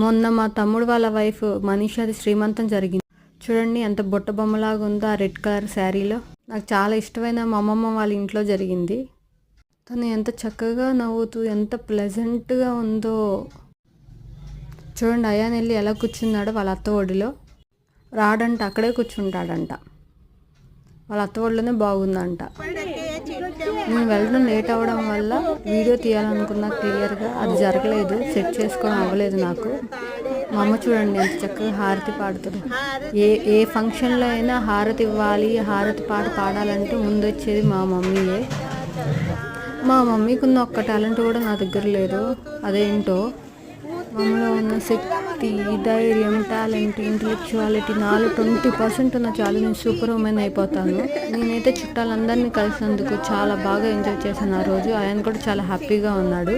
మొన్న మా తమ్ముడు వాళ్ళ వైఫ్ మనీషాది శ్రీమంతం జరిగింది. చూడండి ఎంత బుట్ట బొమ్మలాగా ఉందో ఆ రెడ్ కలర్ శారీలో. నాకు చాలా ఇష్టమైన మా అమ్మమ్మ వాళ్ళ ఇంట్లో జరిగింది. తను ఎంత చక్కగా నవ్వుతూ ఎంత ప్లెజెంట్గా ఉందో చూడండి. అయాన్ వెళ్ళి ఎలా కూర్చున్నాడో వాళ్ళ అత్త ఒడిలో. రాడంట, అక్కడే కూర్చుంటాడంట. వాళ్ళ అత్త ఒడిలోనే బాగుందంట. నేను వెళ్ళడం లేట్ అవ్వడం వల్ల వీడియో తీయాలనుకున్నా క్లియర్గా, అది జరగలేదు, సెట్ చేసుకోవడం అవ్వలేదు నాకు. మా అమ్మ చూడండి ఎంత చక్కగా హారతి పాడుతుంది. ఏ ఫంక్షన్లో అయినా హారతి ఇవ్వాలి, హారతి పాట పాడాలంటే ముందు వచ్చేది మా మమ్మీయే. మా మమ్మీకి ఉన్న ఒక్క టాలెంట్ కూడా నా దగ్గర లేదు. అదేంటో మమ్మీలో ఉన్న శక్తి, ధైర్యం, టాలెంట్, ఇంటెలెక్చువాలిటీ నాలో 20% ఉన్న చాలు నేను సూపర్ ఉమెన్ అయిపోతాను. నేనైతే చుట్టాలందరినీ కలిసినందుకు చాలా బాగా ఎంజాయ్ చేశాను ఆ రోజు. ఆయన కూడా చాలా హ్యాపీగా ఉన్నాడు.